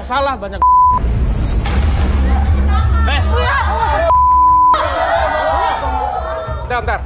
salah, banyak. Bentar.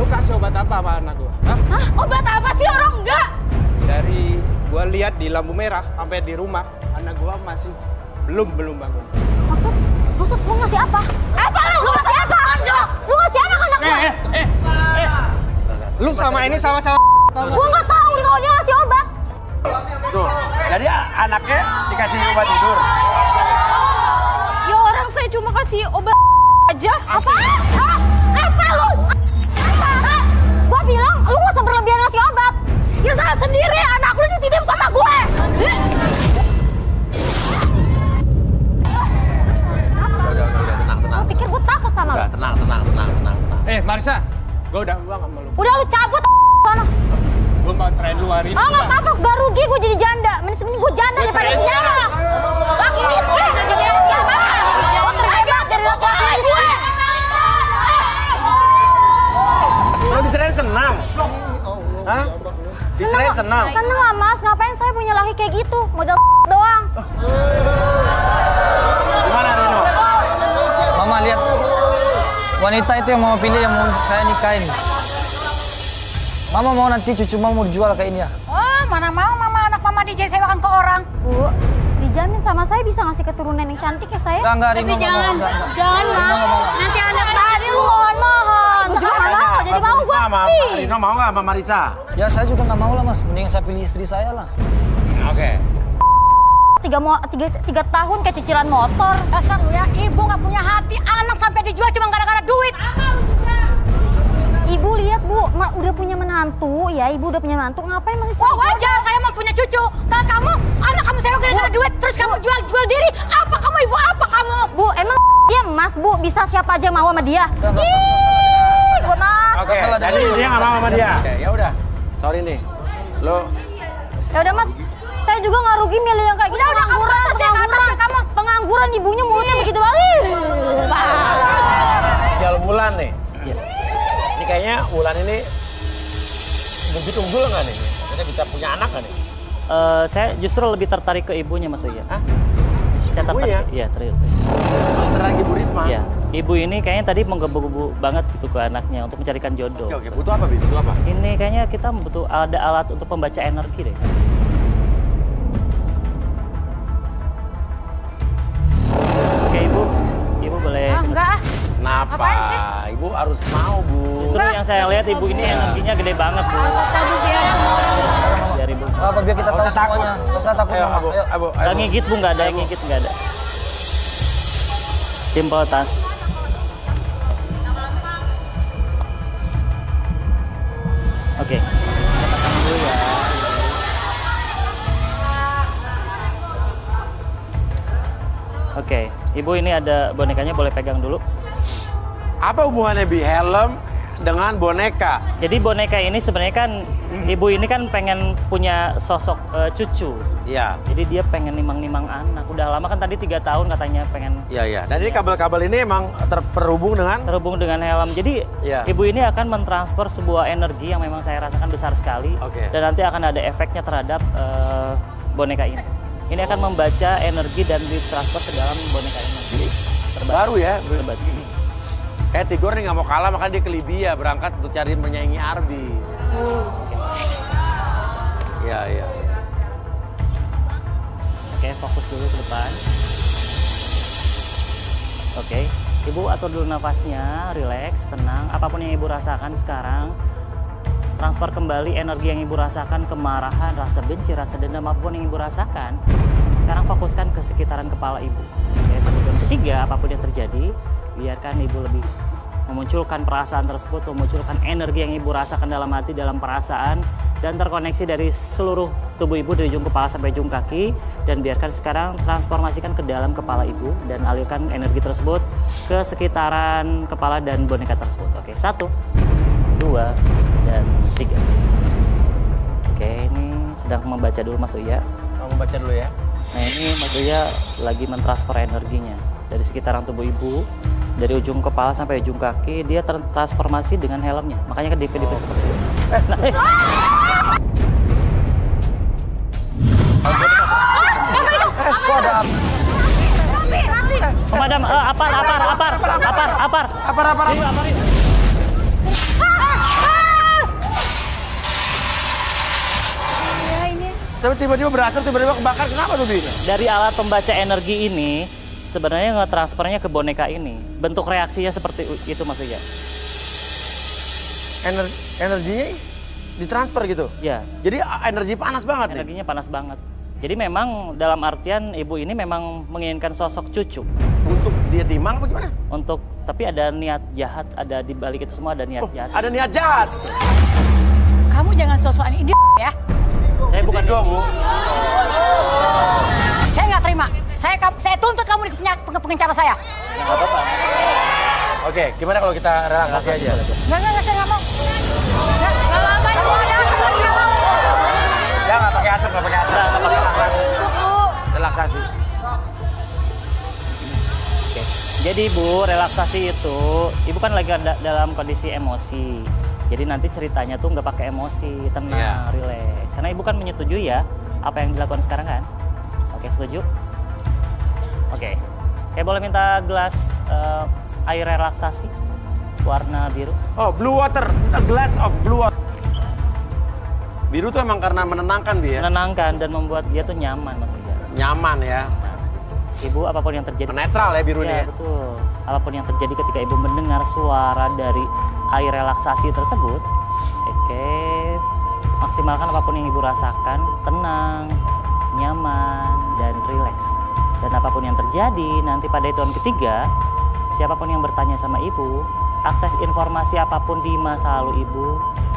Lu kasih obat apa sama anak gua? Hah? Obat apa sih orang enggak? Dari gua lihat di lampu merah sampai di rumah, anak gua masih belum bangun. Maksud lu ngasih apa? Apa lu? Lu ngasih apa? Lu ngasih apa ke anak gua? Lu sama ini sama-sama. Gua nggak tahu kalau dia ngasih obat. Tuh, jadi anaknya dikasih obat tidur. Ya orang saya cuma kasih obat aja. Apa? Apa lu? Gua bilang lu nggak usah berlebihan ngasih obat. Ya salah sendiri, anak lu dititip sama gue. Udah, tenang. Lu pikir gue takut sama lu? Udah, tenang. Marisa, gua udah bilang sama lu. Udah lu cabut sana. Gua mau cerai dulu hari ini. Nggak apa-apa, gak rugi gue jadi janda. Mending gue janda daripada penjara. Laki miskin. Gue terbebas dari laki miskin. Lo dicerain senang? Hah? Dicerain senang? Seneng lah mas, ngapain saya punya laki kayak gitu? Modal doang. Gimana Rino? Mama lihat wanita itu yang mau pilih, yang mau saya nikahin. Mama mau nanti cucu mama mau dijual kayak ini ya? Oh, mana mau mama anak mama disewakan ke orang. Bu, dijamin sama saya bisa ngasih keturunan yang cantik ya saya? Enggak, Rino. Jangan mau. Nanti anak tadi lu mohon. Sekarang mau, jadi mau gue. Rino mau nggak sama Marisa? Ya saya juga nggak mau lah mas, mending saya pilih istri saya lah. Oke. 3 tahun kayak cicilan motor. Dasar lu ya, ibu nggak punya hati, anak sampai dijual cuma gara-gara duit. Ibu lihat bu, udah punya menantu ya, ibu udah punya menantu, ngapain masih cari? Oh wajar, saya mau punya cucu. Kalau kamu, anak kamu saya gara-gara duit, terus kamu jual diri, apa kamu ibu, apa kamu? Bu, emang dia emas bu, bisa siapa aja mau sama dia? Ih, gue mah. Oke, jadi dia nggak mau sama dia. Oke, ya udah. Sorry nih, lo. Ya udah mas, saya juga nggak rugi milih yang kayak gitu. Udah pengangguran ibunya mulutnya begitu banget. Jual bulan nih. Ini kayaknya Wulan ini begitu unggul nggak nih? Maksudnya bisa punya anak nggak nih? Saya justru lebih tertarik ke ibunya Mas Uya. Hah? Saya Ibunya? tertarik. Iya, tertarik. Tertarik Ibu Risma? Iya. Ibu ini kayaknya tadi menggebu-gebu banget gitu ke anaknya untuk mencarikan jodoh. Oke, butuh apa, Bi? Butuh apa? Ini kayaknya kita butuh ada alat untuk membaca energi deh. Oke, Ibu boleh. Enggak. Kenapa? Apaan sih? Ibu harus mau, Bu. Justru yang saya lihat ibu ini energinya gede banget, Bu. Biar ibu. Apa biar kita tahu semuanya? Nggak usah takut Ayo, mama. Ayo. Abu. Nggak ngigit, Bu, nggak ada yang ngigit, nggak ada. Simple, Tan. Oke. Kita tekan dulu ya. Oke, Ibu ini ada bonekanya, boleh pegang dulu. Apa hubungannya Bi helm dengan boneka? Jadi boneka ini sebenarnya kan ibu ini kan pengen punya sosok cucu. Iya. Jadi dia pengen nimang-nimang anak. Udah lama kan tadi 3 tahun katanya pengen. Iya. Dan ini kabel-kabel ini emang terhubung dengan helm. Jadi iya. ibu ini akan mentransfer sebuah energi yang memang saya rasakan besar sekali. Oke. Dan nanti akan ada efeknya terhadap boneka ini. Ini akan membaca energi dan ditransfer ke dalam boneka ini. Baru ya. Terbaru. Kayak Tigor nih nggak mau kalah, makanya dia ke Libya berangkat untuk cari menyaingi Arbi. Iya. Oke, fokus dulu ke depan. Oke, Ibu atur dulu nafasnya, relax, tenang. Apapun yang Ibu rasakan sekarang, transfer kembali energi yang Ibu rasakan, kemarahan, rasa benci, rasa dendam, apapun yang Ibu rasakan. Sekarang fokuskan ke sekitaran kepala Ibu. Oke, tujuan ketiga, apapun yang terjadi, biarkan Ibu lebih memunculkan perasaan tersebut, memunculkan energi yang Ibu rasakan dalam hati, dalam perasaan, dan terkoneksi dari seluruh tubuh Ibu, dari ujung kepala sampai ujung kaki, dan biarkan sekarang transformasikan ke dalam kepala Ibu, dan alirkan energi tersebut ke sekitaran kepala dan boneka tersebut. Oke, 1, 2, dan 3. Oke, ini sedang membaca dulu Mas Uya. Kamu baca dulu ya. Nah, ini Mas Uya lagi mentransfer energinya dari sekitaran tubuh Ibu, dari ujung kepala sampai ujung kaki, dia tertransformasi dengan helmnya. Makanya ke DP seperti itu. Kok ada apa? Rapi. Pemadam, apar. Ya ini. Tapi tiba-tiba berasap, tiba-tiba kebakar. Kenapa tuh, Bi? Dari alat pembaca energi ini, sebenarnya nge-transfernya ke boneka ini. Bentuk reaksinya seperti itu maksudnya. Energinya ditransfer gitu? Ya. Jadi energi panas banget nih? Energinya panas banget. Jadi memang dalam artian ibu ini memang menginginkan sosok cucu. Untuk dia timang apa gimana? Tapi ada niat jahat, ada di balik itu semua ada niat jahat. Ada niat jahat? Kamu jangan sosokan ini ya. Saya bukan Bu. Saya nggak terima. Saya tuntut kamu di pengacara saya. Ya, nggak apa-apa. Oke, gimana kalau kita relaksasi aja? Nggak, saya nggak mau. Nggak apa-apa, kamu ada asap lagi nggak mau. Ya, nggak pakai asap. Relaksasi. Oke. Jadi Ibu, relaksasi itu, Ibu kan lagi dalam kondisi emosi. Jadi nanti ceritanya tuh nggak pakai emosi, tenang, rileks. Karena Ibu kan menyetujui ya apa yang dilakukan sekarang kan? Oke, setuju? Oke. Oke, boleh minta gelas air relaksasi warna biru? Oh, blue water. A glass of blue water. Biru tuh emang karena menenangkan, Bi ya? Menenangkan dan membuat dia tuh nyaman maksudnya. Nyaman ya? Nah, Ibu apapun yang terjadi. Netral ya biru Ya, nih. betul. Apapun yang terjadi ketika Ibu mendengar suara dari air relaksasi tersebut, oke, maksimalkan apapun yang Ibu rasakan, tenang, nyaman, dan rileks. Dan apapun yang terjadi nanti pada hitungan ketiga, siapapun yang bertanya sama Ibu, akses informasi apapun di masa lalu Ibu,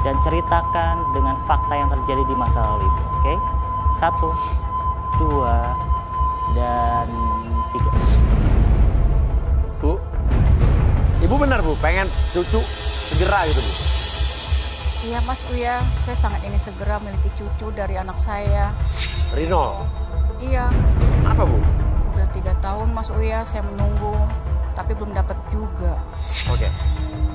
dan ceritakan dengan fakta yang terjadi di masa lalu Ibu. Oke? 1, 2, dan 3. Bu, Ibu benar Bu, pengen cucu segera gitu Bu? Iya Mas Uya, saya sangat ingin segera memiliki cucu dari anak saya. Rino? Iya, Apa Bu? udah 3 tahun Mas Uya saya menunggu, tapi belum dapat juga. Oke.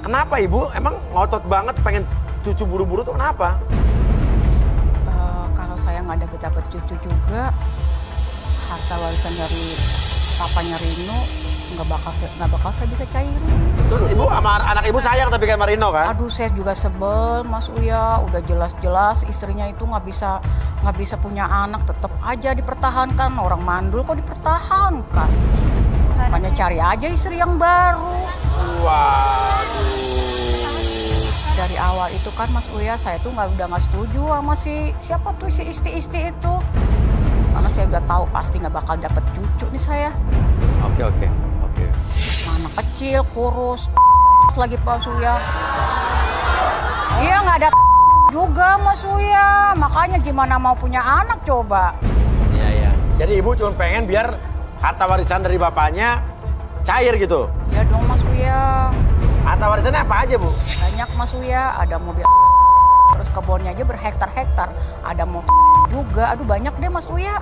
Kenapa Ibu emang ngotot banget pengen cucu buru-buru tuh kenapa? Kalau saya nggak dapat cucu juga, harta warisan dari papanya Rino nggak bakal saya bisa cairin. Terus Ibu sama anak Ibu sayang tapi kayak Marino kan? Aduh, saya juga sebel Mas Uya. Udah jelas-jelas istrinya itu nggak bisa punya anak, tetap aja dipertahankan. Orang mandul kok dipertahankan. Makanya cari aja istri yang baru. Waduh. Dari awal itu kan Mas Uya, saya tuh udah nggak setuju sama siapa tuh si isti-isti itu. Karena saya udah tahu pasti nggak bakal dapet cucu nih saya. Oke. Anak kecil, kurus, lagi Mas Uya. Iya nggak ada juga Mas Uya. Makanya gimana mau punya anak coba. Iya. Jadi Ibu cuma pengen biar harta warisan dari bapaknya cair gitu? Ya dong Mas Uya. Harta warisannya apa aja Bu? Banyak Mas Uya, ada mobil terus kebunnya aja berhektar-hektar. Ada motor juga, aduh banyak deh Mas Uya.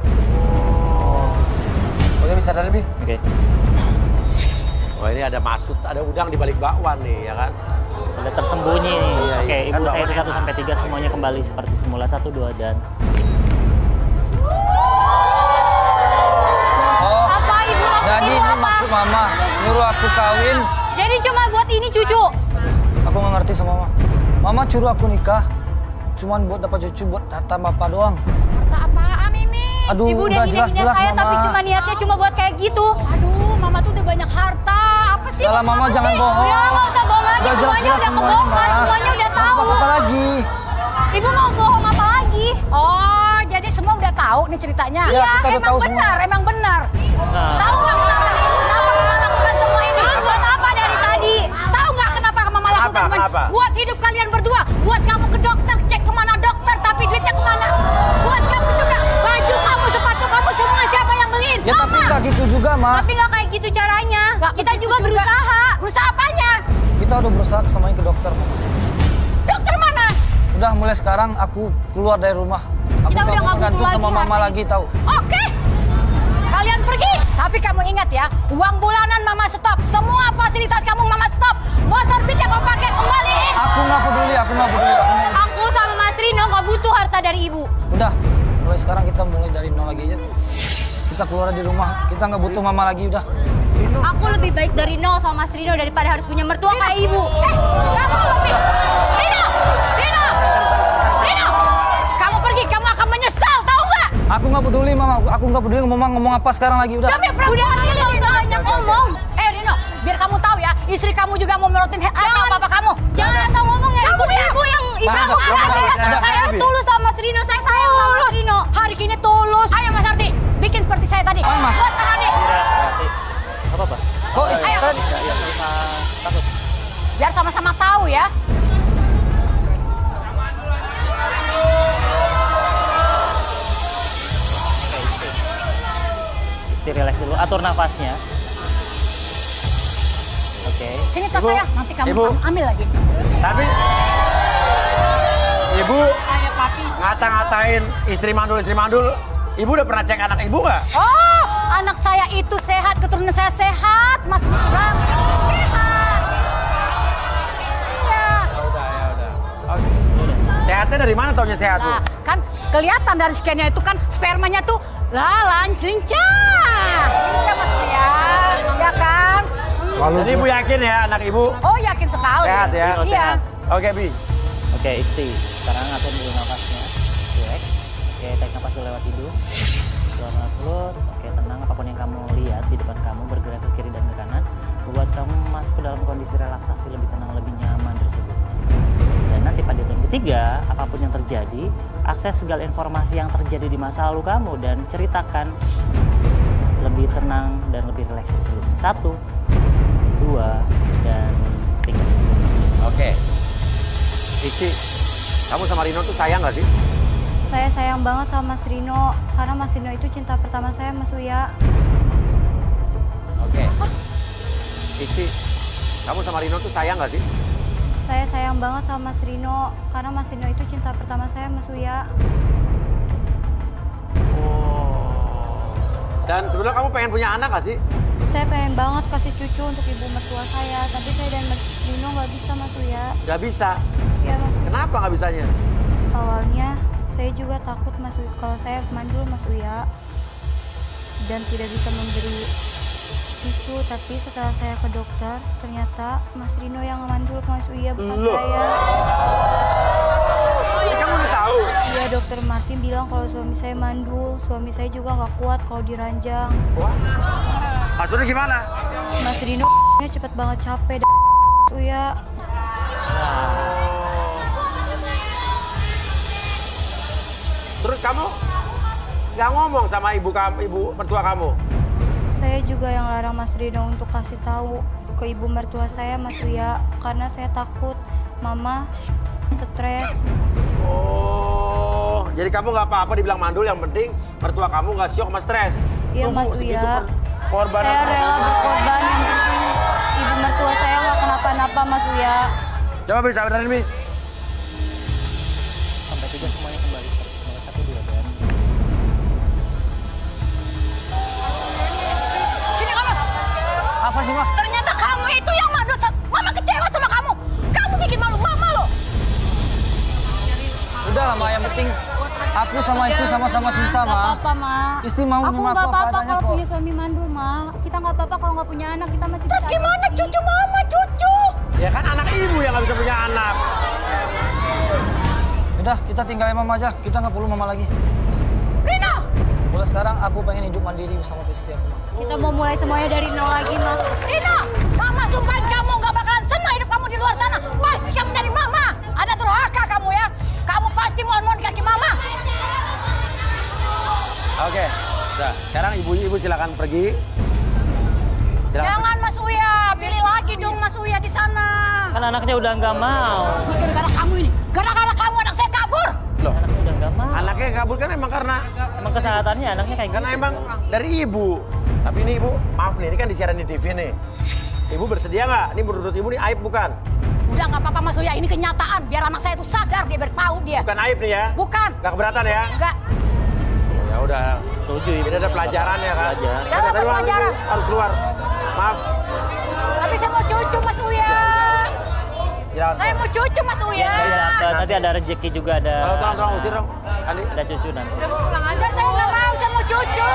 Oke, bisa dari Bi? Oke. Oh ini ada maksud, ada udang di balik bakwan nih ya kan? Udah tersembunyi nih. Iya, Oke, iya. Ibu Kan saya itu bapaknya 1 sampai 3 semuanya kembali seperti semula. 1, 2, dan... Oh, Apa Ibu maksud jadi Ibu ini apa? maksud mama nyuruh aku kawin. Jadi cuma buat ini cucu. Aku nggak ngerti sama mama. Mama suruh aku nikah, cuman buat dapat cucu buat harta bapak doang. Harta apaan ini? Aduh, Ibu udah hina-hina jelas-jelas, saya, Mama. tapi cuma niatnya cuma buat kayak gitu. Aduh, Mama tuh udah banyak harta. Apa sih? Salah mama jangan bohong. Udah nggak usah bohong lagi, Udah semuanya jelas-jelas udah semuanya, kebongkar, Ma. semuanya udah tahu. Apa lagi? Ibu mau bohong apa lagi? Oh, jadi semua udah tahu nih ceritanya. Iya, kita udah emang tahu benar, semua. emang benar. Nah, Tahu nggak kenapa Mama lakukan semua ini? Terus buat apa dari tadi? Tahu nggak kenapa Mama lakukan Apa? semua ini? Kenapa? Buat hidup kalian berdua. Buat kamu ke dokter, cek kemana dokter, tapi duitnya kemana? Buat kamu juga, baju kamu, sepatu kamu, semua siapa yang beliin? Ya tapi nggak gitu juga, Ma. Tapi nggak kayak gitu caranya. Nggak Kita begitu juga berusaha. Berusaha apanya? Kita udah berusaha kesamanya ke dokter, Mama. Dokter mana? Udah mulai sekarang aku keluar dari rumah. Aku Kita udah nggak mau nggak butuh gantung sama lagi mama harta lagi tahu. Oke. Kalian pergi. Tapi kamu ingat ya, uang bulanan Mama stop. Semua fasilitas kamu Mama stop. Motor beat yang kamu pakai kembaliin. Aku nggak peduli. Aku sama Mas Rino nggak butuh harta dari ibu. Udah, mulai sekarang kita mulai dari nol lagi aja. Kita kita keluar dari rumah. Kita nggak butuh mama lagi udah. Aku lebih baik dari Rino sama Mas Rino daripada harus punya mertua kayak ibu. Kamu lebih... Rino! Kamu pergi, kamu akan menyesal, tahu nggak? Aku nggak peduli mama. Aku nggak peduli ngomong apa sekarang lagi udah. Udah, Rino, usah banyak ngomong. Rino, biar kamu tahu ya, istri kamu juga mau menurutin atau bapak kamu. Jangan asal ngomong ya, ibu yang saya tulus sama Mas Rino, saya sayang sama Mas Rino. Hari ini tulus. Ayo Mas Ardi, bikin seperti saya tadi. Mas. Buat Mas Ardi. Apa? Kok istri? Takut. Biar sama-sama tahu ya. Isti relax dulu, atur nafasnya. Oke. Sini tas saya, nanti kamu ambil lagi. Tapi Ibu Ayo papi. ngata-ngatain istri mandul. Ibu udah pernah cek anak ibu nggak? Oh, anak saya itu sehat, keturunan saya sehat, Mas Bram. Sehat. Iya. Udah. Oke. Sehatnya dari mana taunya sehat, Bu? Nah, kan kelihatan dari scannya itu kan spermanya tuh lincah. Lincah Mas ya. Ya kan? Jadi Ibu yakin ya anak Ibu Oh, yakin sekali. sehat ya? Rino Iya. sehat. Oke, Bi. Oke, Isti. Sekarang atur dulu nafasnya. Relax. Oke, tarik nafas dulu lewat hidung. Keluar lewat mulut. Oke, tenang. Apapun yang kamu lihat di depan kamu, bergerak ke kiri dan ke kanan, membuat kamu masuk ke dalam kondisi relaksasi lebih tenang, lebih nyaman tersebut. Dan nanti pada tahun ketiga, apapun yang terjadi, akses segala informasi yang terjadi di masa lalu kamu dan ceritakan lebih tenang dan lebih rileks dari sebelumnya. 1, 2, dan 3. Oke. Isti, kamu sama Rino tuh sayang nggak sih? Saya sayang banget sama Mas Rino, karena Mas Rino itu cinta pertama saya, Mas Uya. Oke. Isti, kamu sama Rino tuh sayang nggak sih? Saya sayang banget sama Mas Rino, karena Mas Rino itu cinta pertama saya, Mas Uya. Dan sebenarnya kamu pengen punya anak nggak sih? Saya pengen banget kasih cucu untuk ibu mertua saya, tapi saya dan Mas Rino nggak bisa, Mas Uya. Nggak bisa. Ya, Mas. Kenapa nggak bisanya? Awalnya saya juga takut, Mas Uya, kalau saya mandul, Mas Uya, dan tidak bisa memberi cucu. Tapi setelah saya ke dokter, ternyata Mas Rino yang mandul, Mas Uya, bukan saya. Ini kamu udah tahu? Iya, dokter Martin bilang kalau suami saya mandul. Suami saya juga nggak kuat kalau diranjang. Wah. Maksudnya gimana? Mas Rino cepet banget capek, Uya. Terus kamu nggak ngomong sama ibu mertua kamu? Saya juga yang larang Mas Rino untuk kasih tahu ke ibu mertua saya, Mas Uya, karena saya takut mama stres. Oh, jadi kamu nggak apa-apa dibilang mandul, yang penting mertua kamu nggak syok sama stres. Iya, Mas Segitu Uya. Korban. Saya rela berkorban, yang penting ibu mertua saya nggak kenapa-napa, Mas Uya. Coba bisa benerin, Mi. Sampai 3 semuanya kembali seperti semula. 1, 2, dan... Sini kamu. Apa sih, Ma? Ternyata kamu itu yang mandul. Mama kecewa sama kamu. Kamu bikin malu mama loh. Udah lah, Ma. Yang penting aku sama istri sama-sama cinta, Nggak Ma. apa-apa, Ma. Istri mau Aku menerima nggak aku apa apa-apa adanya kalau kok. punya suami mandul, Ma. Kita nggak apa-apa kalau nggak punya anak, kita masih Terus bisa gimana adopsi. cucu mama, cucu? Ya kan anak ibu yang nggak bisa punya anak. Udah, kita tinggalin mama aja. Kita nggak perlu mama lagi. Rino! Mulai sekarang aku pengen hidup mandiri bersama istri aku, Ma. Kita mau mulai semuanya dari nol lagi, Ma. Rino! Mama sumpahin kamu nggak bakalan senang hidup kamu di luar sana. Pasti kamu nyari mama. Ada durhaka kamu ya. Kamu pasti mohon-mohon kaki mama. Oke. Nah, sekarang ibu silakan pergi. Silakan. Jangan Mas Uya, pilih lagi dong Mas Uya di sana. Kan anaknya udah nggak mau. Ini gara-gara kamu ini. Gara-gara kamu anak saya kabur. Loh, Anaknya udah nggak mau. anaknya kabur kan emang karena Kesehatannya anaknya kayak karena gitu. emang dari ibu. Tapi ini ibu, maaf nih, ini kan disiaran di TV nih. Ibu bersedia nggak? Ini menurut ibu nih aib bukan? Udah nggak apa-apa Mas Uya, ini kenyataan. Biar anak saya itu sadar, dia bertahu dia. Bukan aib nih ya? Bukan. Nggak keberatan ya? Enggak. Ya udah. Setuju, Ibu. Ini ada pelajaran ya kan? Belajar. Ya, ada Tadi pelajaran. harus keluar. Maaf. Tapi saya mau cucu Mas Uya. Silakan. Saya mau cucu Mas Uya. Nanti ada rezeki juga, ada Tolong usir dong. Andi. ada cucu nanti. Saya nggak mau, saya mau cucu.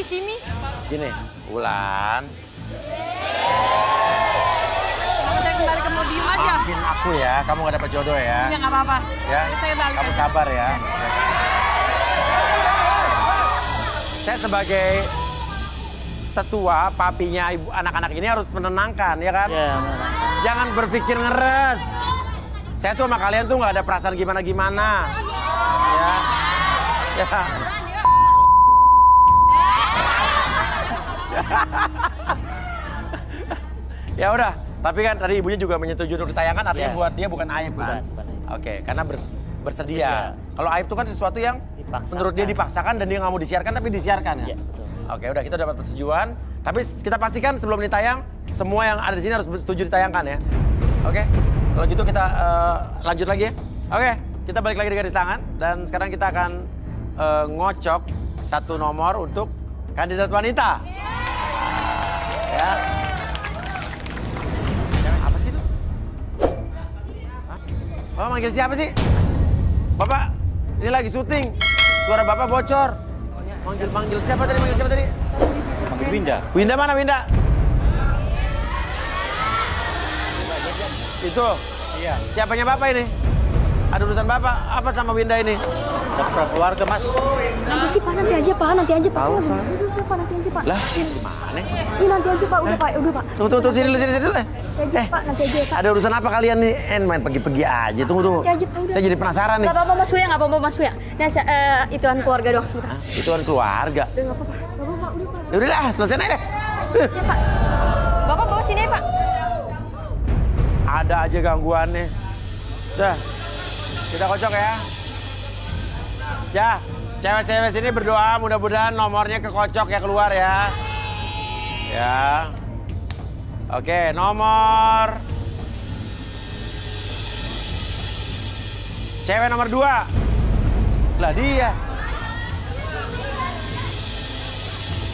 sini? Gini, Wulan. Kalau saya kembali ke podium aja. Maafin aku ya, kamu gak dapat jodoh ya. Ya nggak apa-apa. Ya, Saya balik kamu aja. sabar ya. Saya sebagai tetua, papinya ibu anak-anak ini harus menenangkan, ya kan? Ya, menenangkan. Jangan berpikir ngeres. Saya tuh sama kalian tuh nggak ada perasaan gimana-gimana. Ya. Ya. Ya udah, tapi kan tadi ibunya juga menyetujui untuk ditayangkan, artinya Ya. buat dia bukan aib kan? Bukan aib. Oke, karena bersedia. Ya. Kalau aib itu kan sesuatu yang Dipaksakan. menurut dia dipaksakan dan dia nggak mau disiarkan, tapi disiarkan ya? Iya, betul. Oke, udah kita dapat persetujuan. Tapi kita pastikan sebelum ditayang, semua yang ada di sini harus setuju ditayangkan ya. Oke, kalau gitu kita lanjut lagi ya. Oke, kita balik lagi di garis tangan. Dan sekarang kita akan ngocok satu nomor untuk kandidat wanita. Ya. Apa sih itu? Hah? Bapak manggil siapa sih? Bapak, ini lagi syuting. Suara Bapak bocor. Manggil siapa tadi? Manggil siapa tadi? Panggil Winda. Winda mana Winda? Itu. Iya. Siapanya Bapak ini? Ada urusan Bapak apa sama Winda ini? Daftar keluarga, Mas. Nanti sih Pak, nanti aja Pak, nanti aja Pak. Tahu, Udah, soalnya. udah Pak, nanti aja Pak. Lah, gimana? Ini nanti aja Pak, udah Pak, udah Pak. Tunggu sini dulu. Nanti aja Pak, nanti aja Pak. Ada urusan apa kalian nih? Main pergi-pergi aja. Tunggu. Nanti aja, Pak, udah. Saya jadi penasaran nih. Gak apa-apa Mas Fuya, gak apa-apa Mas Fuya. Nah, ituan keluarga doang sebentar. Hah? Itu kan keluarga. Udah gak apa-apa, gak apa-apa, udah Pak. Ya udahlah, selesai aja deh. Ya Pak. Bapak bawa sini ya Pak. Ada aja gangguannya. Dah, kita kocok ya. Ya, cewek-cewek sini berdoa mudah-mudahan nomornya kekocok ya keluar ya. Ya. Oke, nomor. Cewek nomor 2. Lah dia.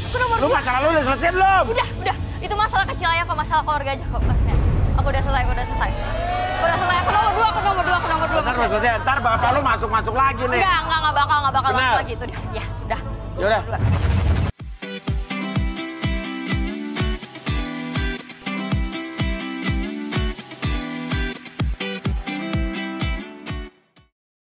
Aku nomor Lu masalah lu udah selesai belum? Udah. Itu masalah kecil aja kok, masalah keluarga aja kok Mas Fuya. Aku udah selesai. Udah selesai. Aku nomor 2. Ntar udah selesai, ntar bapak lu masuk-masuk lagi nih. Enggak bakal Benar. masuk lagi itu dia. Ya, udah. Ya udah.